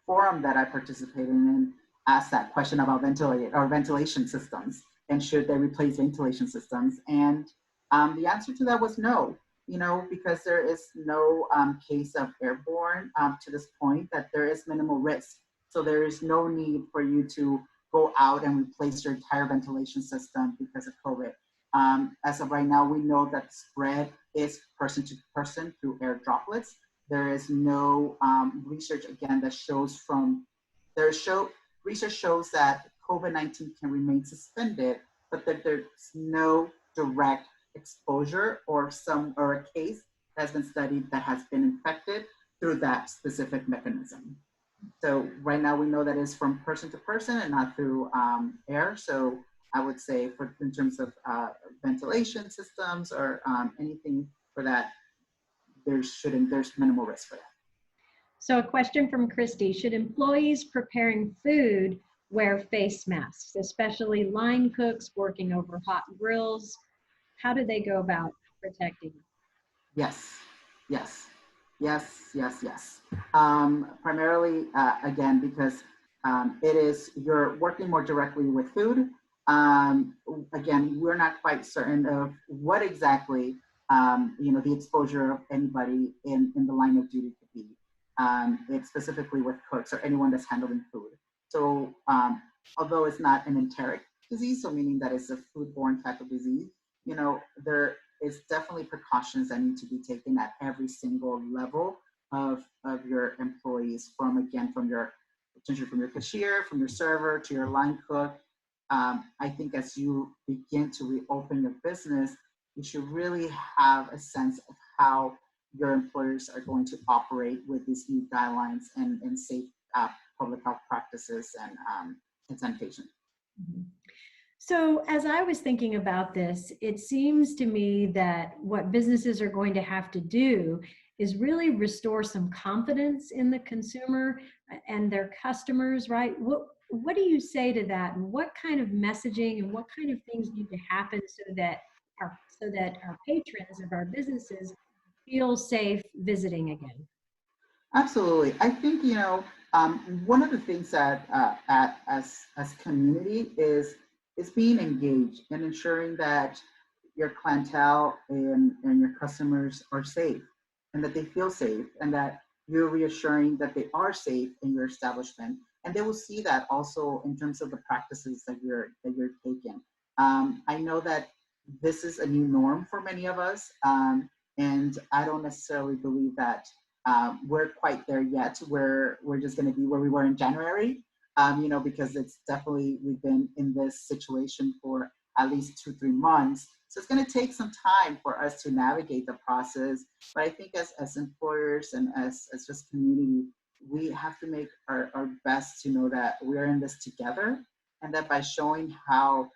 forum that I participated in asked that question about ventilation systems and should they replace ventilation systems. And the answer to that was no, because there is no case of airborne to this point, that there is minimal risk. So there is no need for you to go out and replace your entire ventilation system because of COVID. As of right now, we know that the spread is person to person through air droplets. There is no research, again, that shows research shows that COVID-19 can remain suspended, but that there's no direct exposure or a case that has been studied that has been infected through that specific mechanism. So right now we know that it's from person to person and not through air. So I would say in terms of ventilation systems or anything for that, there's minimal risk for that. So a question from Christy: should employees preparing food wear face masks, especially line cooks working over hot grills? How do they go about protecting? Yes. Primarily, again, because you're working more directly with food. Again, we're not quite certain of what exactly, the exposure of anybody in the line of duty could be. It's specifically with cooks or anyone that's handling food. So although it's not an enteric disease, so meaning that it's a foodborne type of disease, there is definitely precautions that need to be taken at every single level of your employees, from your cashier, from your server to your line cook. I think as you begin to reopen your business, you should really have a sense of how your employers are going to operate with these new guidelines and safe public health practices and sanitation. Mm-hmm. So as I was thinking about this, it seems to me that what businesses are going to have to do is really restore some confidence in the consumer and their customers, right? What do you say to that? And what kind of messaging and what kind of things need to happen so that our patrons of our businesses feel safe visiting again? Absolutely. I think, one of the things that as community is being engaged and ensuring that your clientele and your customers are safe and that they feel safe and that you're reassuring that they are safe in your establishment. And they will see that also in terms of the practices that you're taking. I know that this is a new norm for many of us. And I don't necessarily believe that we're quite there yet, where we're just going to be where we were in January, because it's definitely, we've been in this situation for at least 2-3 months. So it's going to take some time for us to navigate the process. But I think as employers and as just community, we have to make our best to know that we're in this together, and that by showing how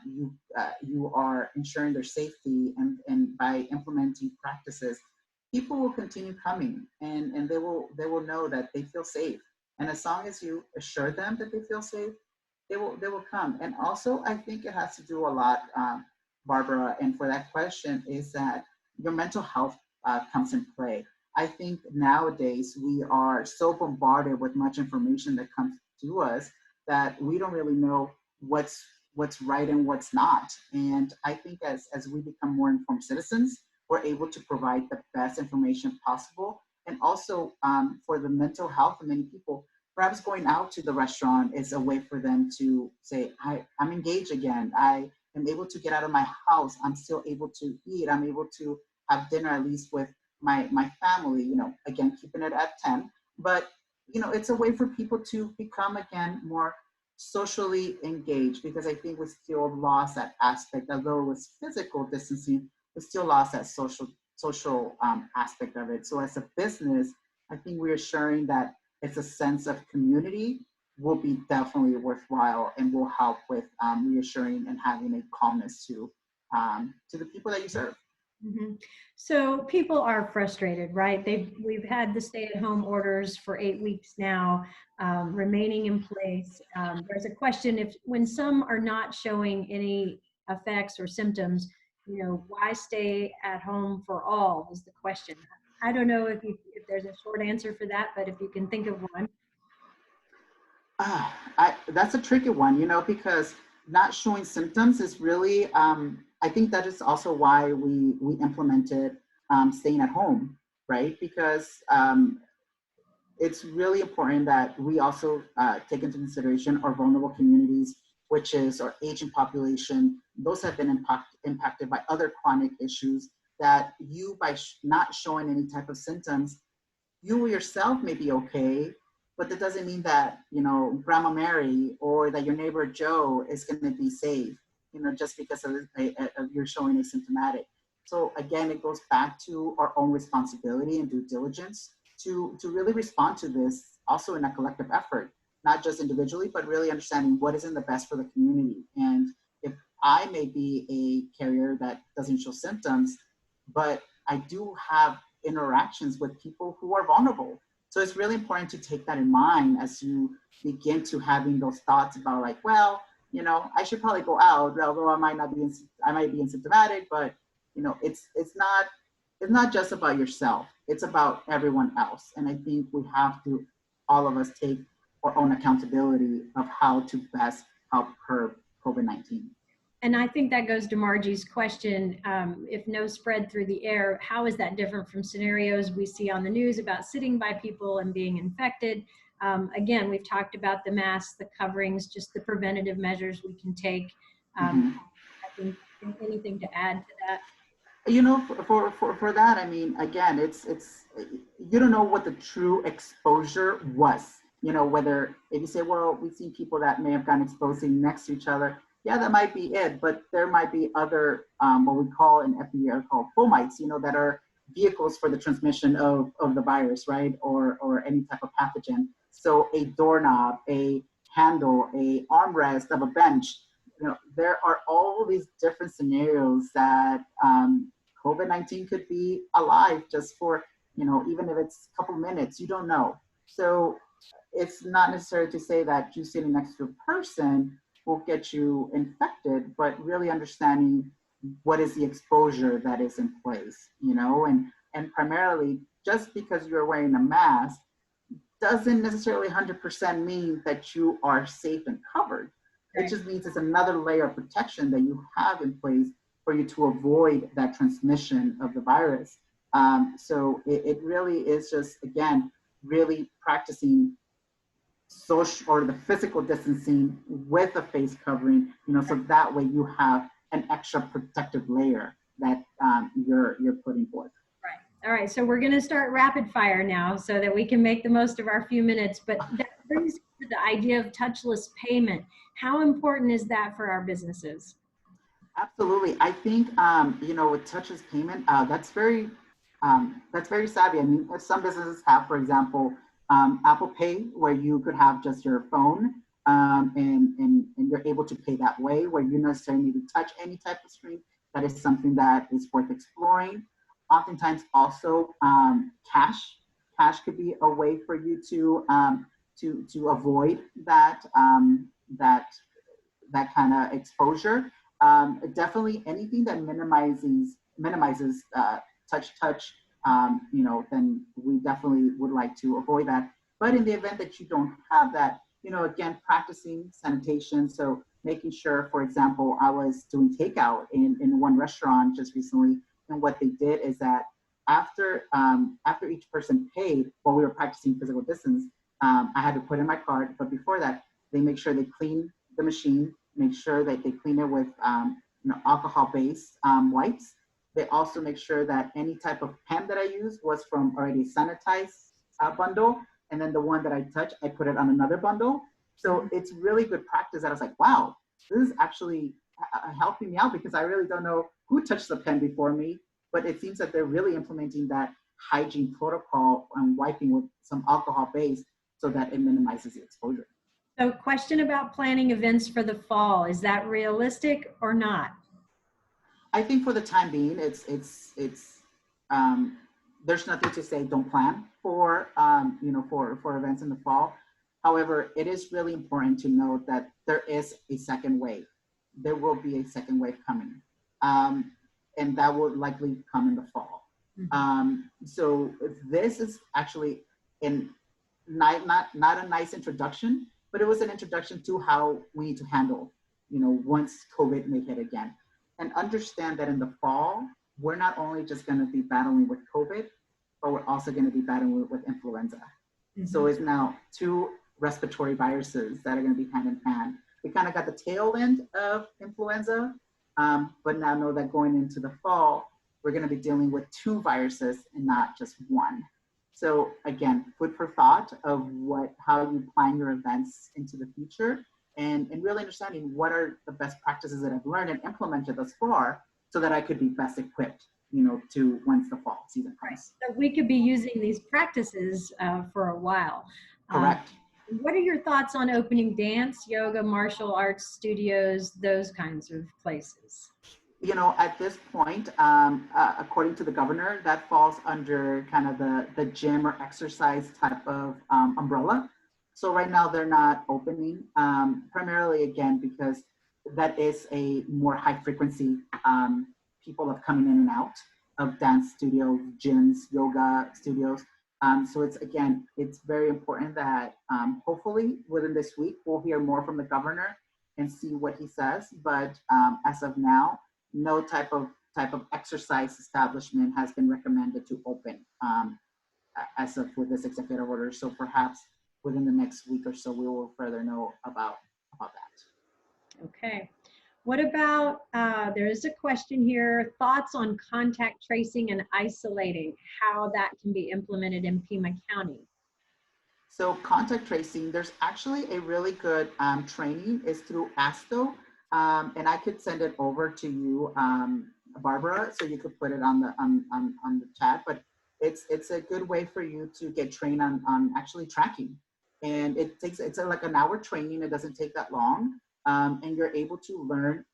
you are ensuring their safety and by implementing practices, people will continue coming and they will know that they feel safe. And as long as you assure them that they feel safe, they will come. And also, I think it has to do a lot, Barbara, and for that question is that your mental health comes in play. I think nowadays we are so bombarded with much information that comes to us that we don't really know what's right and what's not. And I think as we become more informed citizens, we're able to provide the best information possible. And also for the mental health of many people, perhaps going out to the restaurant is a way for them to say, I'm engaged again. I am able to get out of my house. I'm still able to eat. I'm able to have dinner at least with my family, you know, again, keeping it at 10. But, you know, it's a way for people to become, again, more socially engaged, because I think we still lost that aspect. Although it was physical distancing, we still lost that social aspect of it. So as a business, I think we're assuring that it's a sense of community will be definitely worthwhile and will help with reassuring and having a calmness to the people that you serve. Mm-hmm. So people are frustrated, right? We've had the stay-at-home orders for 8 weeks now, remaining in place. There's a question if when some are not showing any effects or symptoms, you know, why stay at home for all is the question. I don't know if there's a short answer for that, but if you can think of one. That's a tricky one, you know, because not showing symptoms is really, I think that is also why we implemented staying at home, right? Because it's really important that we also take into consideration our vulnerable communities, which is our aging population. Those have been impacted by other chronic issues that you, by not showing any type of symptoms, you yourself may be okay, but that doesn't mean that, you know, Grandma Mary or that your neighbor Joe is going to be safe, you know, just because of you're showing asymptomatic. So again, it goes back to our own responsibility and due diligence to really respond to this also in a collective effort, not just individually, but really understanding what is in the best for the community. And if I may be a carrier that doesn't show symptoms, but I do have interactions with people who are vulnerable. So it's really important to take that in mind as you begin to having those thoughts about like, well, you know, I should probably go out, although I might be asymptomatic, but you know, it's not just about yourself. It's about everyone else. And I think we have to, all of us, take our own accountability of how to best help curb COVID-19. And I think that goes to Margie's question, if no spread through the air, how is that different from scenarios we see on the news about sitting by people and being infected? Again, we've talked about the masks, the coverings, just the preventative measures we can take. I think anything to add to that? You know, for that, I mean, again, it's you don't know what the true exposure was. You know, whether if you say, well, we've seen people that may have gotten exposed sitting next to each other. Yeah, that might be it, but there might be other, what we call in epidemiology called fomites, you know, that are vehicles for the transmission of the virus, right? Or any type of pathogen. So a doorknob, a handle, a armrest of a bench, you know, there are all these different scenarios that COVID-19 could be alive just for, you know, even if it's a couple minutes, you don't know. So it's not necessary to say that you sitting next to a person will get you infected, but really understanding what is the exposure that is in place, you know, and primarily just because you're wearing a mask doesn't necessarily 100% mean that you are safe and covered. Right. It just means it's another layer of protection that you have in place for you to avoid that transmission of the virus. So it really is just, again, really practicing social or the physical distancing with a face covering, you know, so that way you have an extra protective layer that you're putting forth. Right. All right. So we're going to start rapid fire now so that we can make the most of our few minutes. But that brings us to the idea of touchless payment. How important is that for our businesses? Absolutely. I think, you know, with touchless payment, that's very savvy. I mean, some businesses have, for example, Apple Pay, where you could have just your phone and you're able to pay that way, where you necessarily need to touch any type of screen. That is something that is worth exploring. Oftentimes, also cash could be a way for you to avoid that that kind of exposure. Definitely anything that minimizes touch. You know, then we definitely would like to avoid that. But in the event that you don't have that, you know, again, practicing sanitation. So making sure, for example, I was doing takeout in one restaurant just recently, and what they did is that after each person paid, while we were practicing physical distance, I had to put in my card. But before that, they make sure they clean the machine, make sure that they clean it with alcohol-based wipes. They also make sure that any type of pen that I use was from already sanitized bundle. And then the one that I touch, I put it on another bundle. So it's really good practice that I was like, wow, this is actually helping me out because I really don't know who touched the pen before me, but it seems that they're really implementing that hygiene protocol and wiping with some alcohol base so that it minimizes the exposure. So question about planning events for the fall, is that realistic or not? I think for the time being, there's nothing to say don't plan for, for events in the fall. However, it is really important to note that there is a second wave. There will be a second wave coming, and that will likely come in the fall. So this is actually not a nice introduction, but it was an introduction to how we need to handle, once COVID may hit again. And understand that in the fall, we're not only just going to be battling with COVID, but we're also going to be battling with influenza. So it's now two respiratory viruses that are going to be hand in hand. We kind of got the tail end of influenza, but now know that going into the fall, we're going to be dealing with two viruses and not just one. So again, food for thought of how you plan your events into the future, and really understanding what are the best practices that I've learned and implemented thus far so that I could be best equipped, to once the fall season comes. So we could be using these practices for a while. Correct. What are your thoughts on opening dance, yoga, martial arts studios, those kinds of places? At this point, according to the governor, that falls under kind of the gym or exercise type of umbrella. So right now they're not opening, primarily again, because that is a more high frequency people of coming in and out of dance studios, gyms, yoga studios. So it's very important that hopefully within this week, we'll hear more from the governor and see what he says. But as of now, no type of exercise establishment has been recommended to open as of with this executive order. So perhaps within the next week or so, we will further know about that. Okay. What about, there is a question here, thoughts on contact tracing and isolating, how that can be implemented in Pima County? So contact tracing, there's actually a really good training. It's through ASTO, and I could send it over to you, Barbara, so you could put it on the chat. But it's a good way for you to get trained on actually tracking, and it's like an hour training. It doesn't take that long, and you're able to learn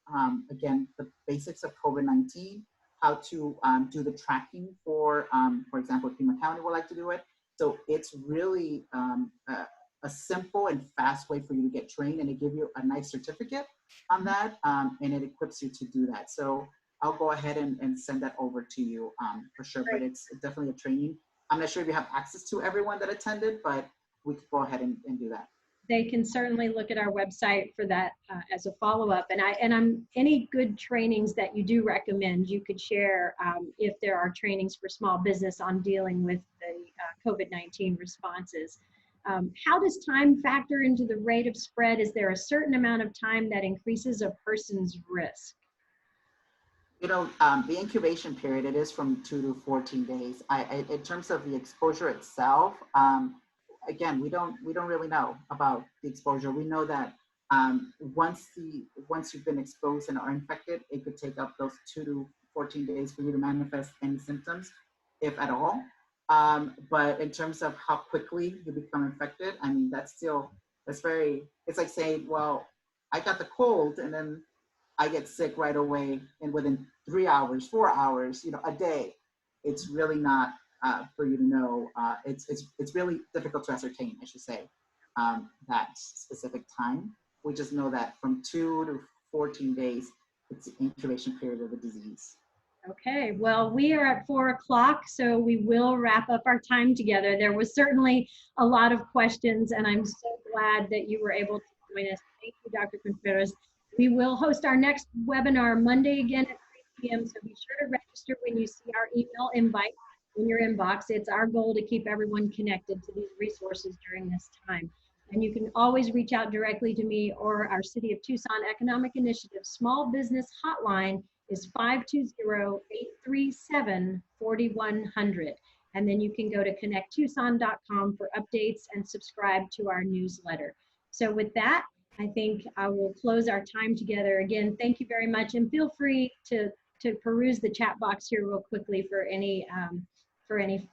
again the basics of COVID-19, how to do the tracking for example, Pima County would like to do it. So it's really a simple and fast way for you to get trained, and it gives you a nice certificate on that, and it equips you to do that. So I'll go ahead and send that over to you for sure, but it's definitely a training. I'm not sure if you have access to everyone that attended, but we could go ahead and do that. They can certainly look at our website for that as a follow-up. And any good trainings that you do recommend, you could share if there are trainings for small business on dealing with the COVID-19 responses. How does time factor into the rate of spread? Is there a certain amount of time that increases a person's risk? The incubation period, it is from 2 to 14 days. In terms of the exposure itself, again, we don't really know about the exposure. We know that once you've been exposed and are infected, it could take up those 2 to 14 days for you to manifest any symptoms, if at all. But in terms of how quickly you become infected, I mean, it's like saying, well, I got the cold and then I get sick right away, and within 3 hours, 4 hours, a day. It's really not for you to know. It's really difficult to ascertain, I should say, that specific time. We just know that from 2 to 14 days, it's the incubation period of the disease. Okay, well, we are at 4 o'clock, so we will wrap up our time together. There was certainly a lot of questions, and I'm so glad that you were able to join us. Thank you, Dr. Contreras. We will host our next webinar Monday again at 3 p.m., so be sure to register when you see our email invite in your inbox. It's our goal to keep everyone connected to these resources during this time. And you can always reach out directly to me or our City of Tucson Economic Initiative Small Business Hotline is 520-837-4100. And then you can go to connecttucson.com for updates and subscribe to our newsletter. So with that, I think I will close our time together. Again, thank you very much, and feel free to peruse the chat box here real quickly for any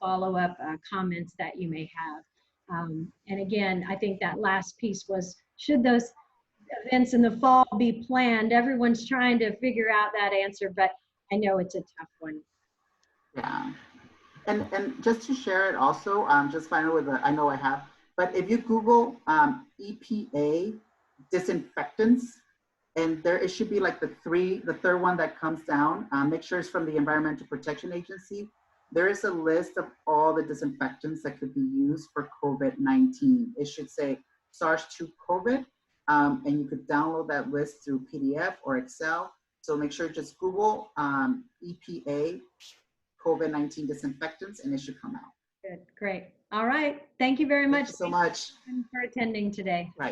follow-up comments that you may have. And again, I think that last piece was, should those events in the fall be planned? Everyone's trying to figure out that answer, but I know it's a tough one. Yeah. And just to share it also, just finally with I know I have, but if you Google EPA disinfectants, and there it should be like the third one that comes down. Make sure it's from the Environmental Protection Agency. There is a list of all the disinfectants that could be used for COVID-19. It should say SARS-2 COVID, and you could download that list through PDF or Excel. So make sure just Google EPA COVID-19 disinfectants, and it should come out. Good, great. All right. Thank you very much. Thank you so much for attending today. Right.